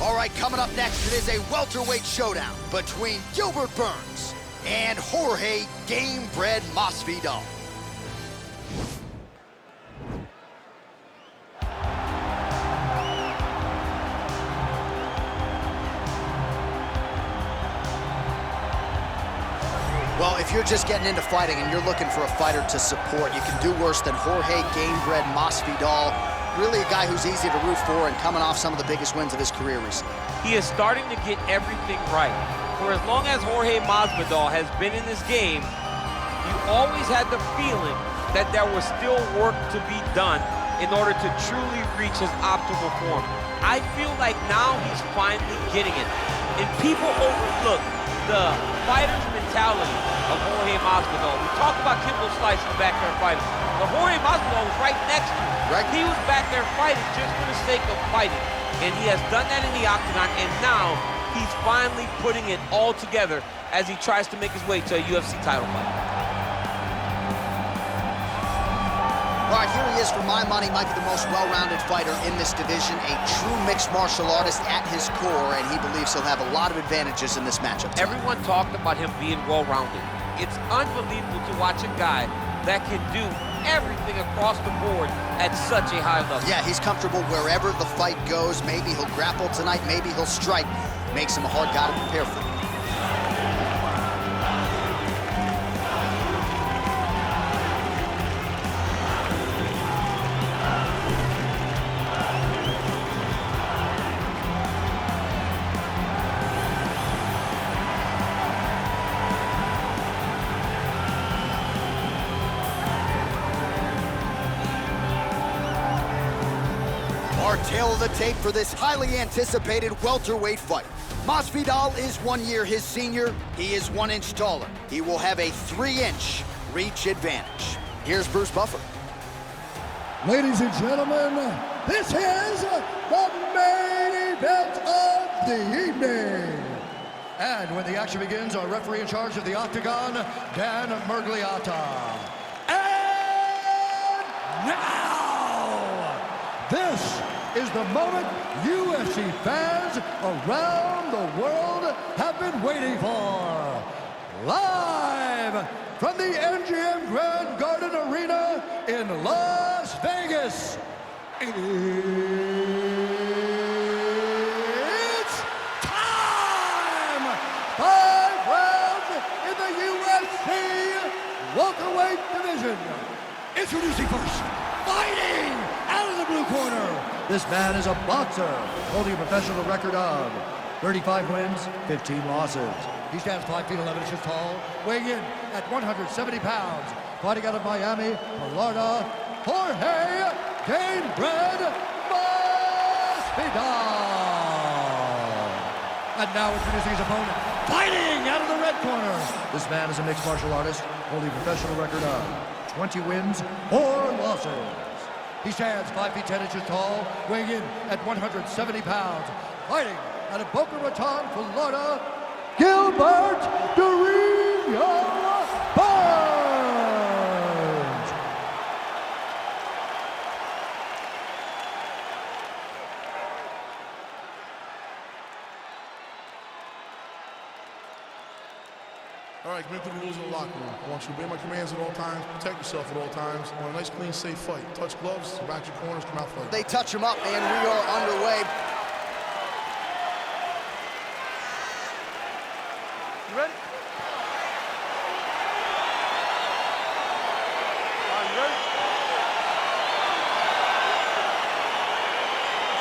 All right, coming up next, it is a welterweight showdown between Gilbert Burns and Jorge Gamebred Masvidal. Well, if you're just getting into fighting and you're looking for a fighter to support, you can do worse than Jorge Gamebred Masvidal. Really a guy who's easy to root for and coming off some of the biggest wins of his career recently. He is starting to get everything right. For as long as Jorge Masvidal has been in this game, you always had the feeling that there was still work to be done in order to truly reach his optimal form. I feel like now he's finally getting it. And people overlook the fighter's mentality of Jorge Masvidal. We talk about Kimbo Slice in the back there fighting, but Jorge Masvidal was right next to him. Right. He was back there fighting just for the sake of fighting. And he has done that in the octagon, and now he's finally putting it all together as he tries to make his way to a UFC title fight. All right, here he is. For my money, might be the most well-rounded fighter in this division, a true mixed martial artist at his core, and he believes he'll have a lot of advantages in this matchup tonight. Everyone talked about him being well-rounded. It's unbelievable to watch a guy that can do everything across the board at such a high level. Yeah, he's comfortable wherever the fight goes. Maybe he'll grapple tonight, maybe he'll strike. Makes him a hard guy to prepare for. Our tale of the tape for this highly anticipated welterweight fight. Masvidal is 1 year his senior. He is 1 inch taller. He will have a 3-inch reach advantage. Here's Bruce Buffer. Ladies and gentlemen, this is the main event of the evening. And when the action begins, our referee in charge of the Octagon, Dan Murgliata. And now, this is the moment UFC fans around the world have been waiting for. Live from the MGM Grand Garden Arena in Las Vegas, it's time! 5 rounds in the UFC welterweight division. Introducing first, fighting out of the blue corner. This man is a boxer, holding a professional record of 35 wins, 15 losses. He stands 5 feet 11 inches tall, weighing in at 170 pounds. Fighting out of Miami, Florida, Jorge Gamebred Masvidal. And now introducing his opponent, fighting out of the red corner. This man is a mixed martial artist, holding a professional record of 20 wins, 4 losses. He stands 5 feet 10 inches tall, weighing in at 170 pounds. Fighting out of Boca Raton, Florida, Gilbert Burns. All right, commit to the rules of the locker room. I want you to obey my commands at all times, protect yourself at all times. I want a nice, clean, safe fight. Touch gloves, back your corners, come out fight. They touch him up, and we are underway. You ready?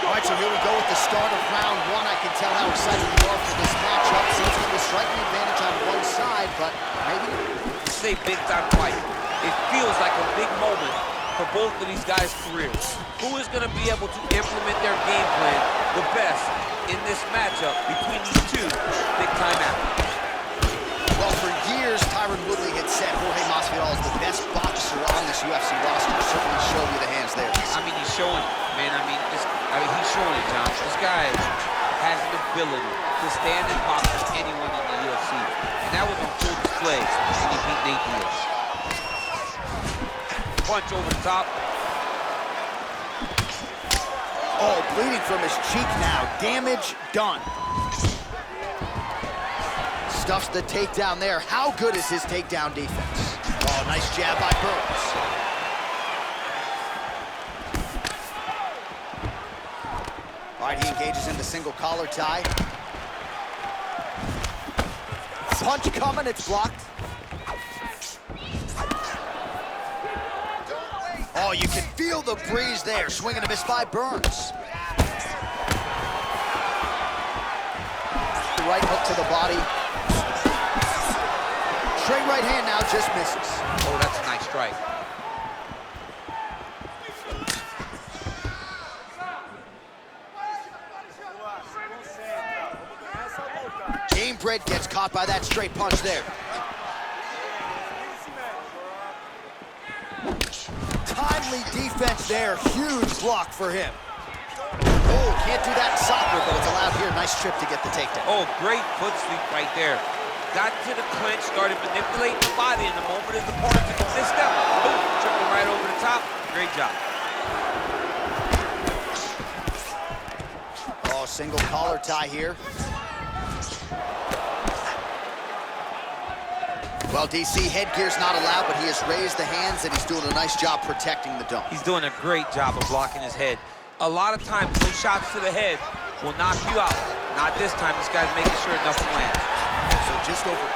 All right, so here we go with the start of round 1. I can tell how excited you are for this matchup. Seems to be a striking advantage on one side, but maybe This is a big-time fight. It feels like a big moment for both of these guys' careers. Who is going to be able to implement their game plan the best in this matchup between these two big-time athletes? Well, for years, Tyron Woodley had said Jorge Masvidal is the best boxer on this UFC roster. Certainly showed you the hands there. I mean, he's showing it, man. I mean, he's showing it, John. This guy has an ability to stand and box with anyone in the UFC. And that was on full display when he beat Nate Diaz. Punch over the top. Oh, bleeding from his cheek now. Damage done. Stuffs the takedown there. How good is his takedown defense? Oh, nice jab by Burns. All right, he engages in the single collar tie. Punch coming, it's blocked. Oh, you can feel the breeze there. Swing and a miss by Burns. Right hook to the body. Straight right hand now, just misses. Oh, that's a nice strike. Gamebred gets caught by that straight punch there. Timely defense there, huge block for him. Oh, can't do that in soccer, but it's allowed here. Nice trip to get the takedown. Oh, great foot sweep right there. Got to the clinch, started manipulating the body, and the moment his opponent took a misstep, boom, tripping right over the top. Great job. Oh, single collar tie here. Well, DC, headgear's not allowed, but he has raised the hands, and he's doing a nice job protecting the dome. He's doing a great job of blocking his head. A lot of times, those shots to the head will knock you out. Not this time. This guy's making sure nothing lands. So just over 20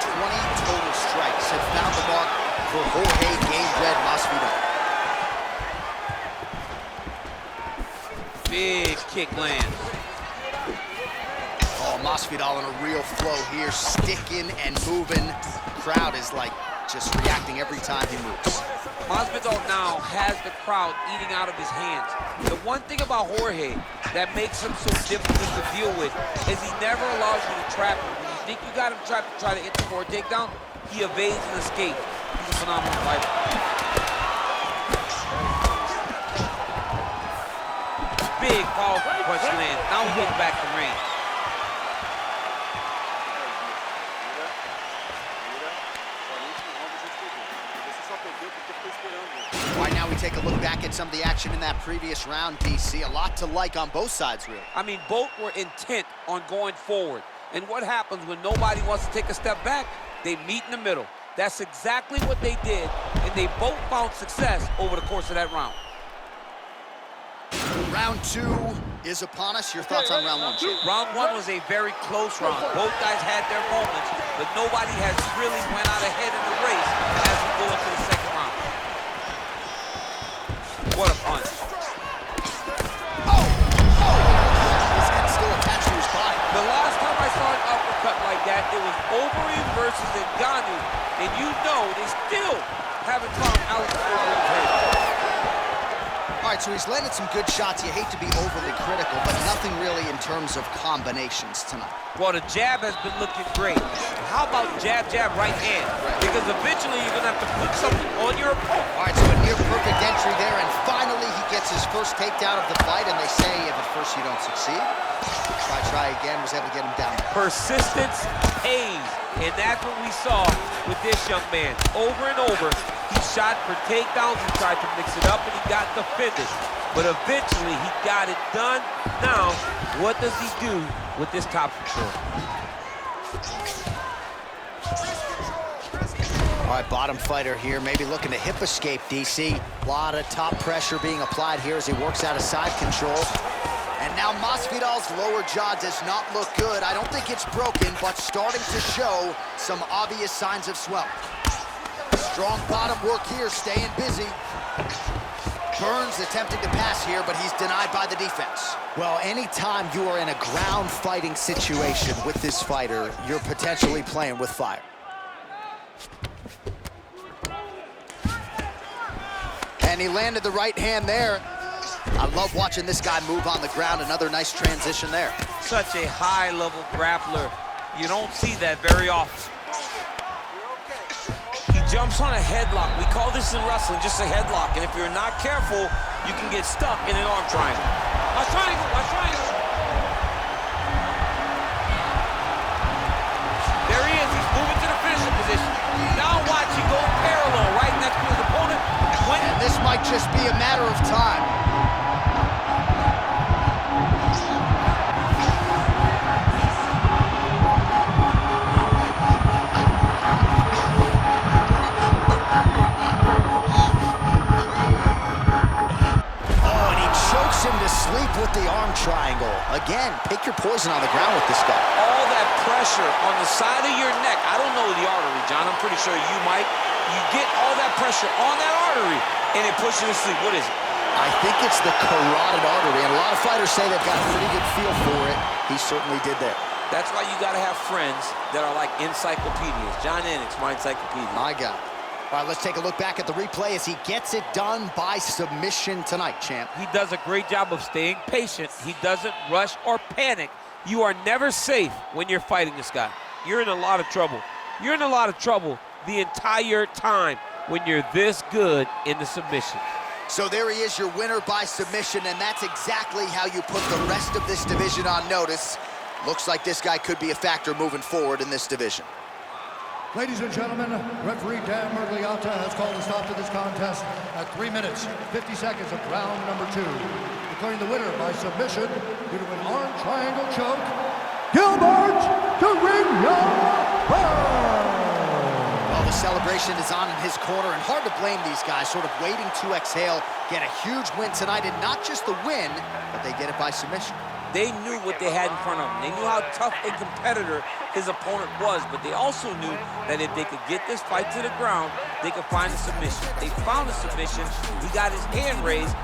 total strikes have found the mark for Jorge Gamebred Masvidal. Big kick lands. Oh, Masvidal in a real flow here, sticking and moving. Crowd is like just reacting every time he moves. Masvidal now has the crowd eating out of his hands. The one thing about Jorge that makes him so difficult to deal with is he never allows you to trap him. When you think you got him trapped to try to hit the forward takedown, he evades and escapes. He's a phenomenal fighter. Big, powerful punch lands. Now we get back to range. All right, now we take a look back at some of the action in that previous round, DC. A lot to like on both sides, really. I mean, both were intent on going forward. And what happens when nobody wants to take a step back? They meet in the middle. That's exactly what they did, and they both found success over the course of that round. Round two is upon us. Your thoughts on round one, Chip? Round one was a very close round. Both guys had their moments, but nobody has really went out ahead in the race as we go into the second round. What a punch. Oh! His head still attached to his body. The last time I saw an uppercut like that, it was Overeem versus Ngannou, and you know they still haven't found Alex Overeem's head. All right, so he's landed some good shots. You hate to be overly critical, but nothing really in terms of combinations tonight. Well, the jab has been looking great. How about jab, jab, right hand? Because eventually you're going to have to put something on your opponent. All right, so a near-perfect entry there, and finally he gets his first takedown of the fight, and they say if at first you don't succeed, try again, was able to get him down. Persistence pays, and that's what we saw with this young man. Over and over, he shot for takedowns, he tried to mix it up, and he got the finish. But eventually, he got it done. Now, what does he do with this top control? All right, bottom fighter here, maybe looking to hip escape, DC. A lot of top pressure being applied here as he works out of side control. And now Masvidal's lower jaw does not look good. I don't think it's broken, but starting to show some obvious signs of swelling. Strong bottom work here, staying busy. Burns attempting to pass here, but he's denied by the defense. Well, anytime you are in a ground fighting situation with this fighter, you're potentially playing with fire. And he landed the right hand there. I love watching this guy move on the ground. Another nice transition there. Such a high-level grappler. You don't see that very often. He jumps on a headlock. We call this in wrestling just a headlock. And if you're not careful, you can get stuck in an arm triangle. A triangle, a triangle. There he is. He's moving to the finishing position. Now watch, he go parallel right next to his opponent. And this might just be a matter of time. Again, pick your poison on the ground with this guy. All that pressure on the side of your neck. I don't know the artery, John. I'm pretty sure you might. You get all that pressure on that artery, and it pushes you to sleep. What is it? I think it's the carotid artery, and a lot of fighters say they've got a pretty good feel for it. He certainly did there. That's why you got to have friends that are like encyclopedias. John Ennick's my encyclopedia. My God. All right, let's take a look back at the replay as he gets it done by submission tonight, champ. He does a great job of staying patient. He doesn't rush or panic. You are never safe when you're fighting this guy. You're in a lot of trouble. You're in a lot of trouble the entire time when you're this good in the submission. So there he is, your winner by submission, and that's exactly how you put the rest of this division on notice. Looks like this guy could be a factor moving forward in this division. Ladies and gentlemen, referee Dan Mergliotta has called a stop to this contest at 3 minutes, 50 seconds of round number 2. Declaring the winner by submission due to an arm triangle choke, Gilbert Burns. Well, the celebration is on in his corner, and hard to blame these guys, sort of waiting to exhale, get a huge win tonight, and not just the win, but they get it by submission. They knew what they had in front of them. They knew how tough a competitor his opponent was, but they also knew that if they could get this fight to the ground, they could find a submission. They found a submission. He got his hand raised.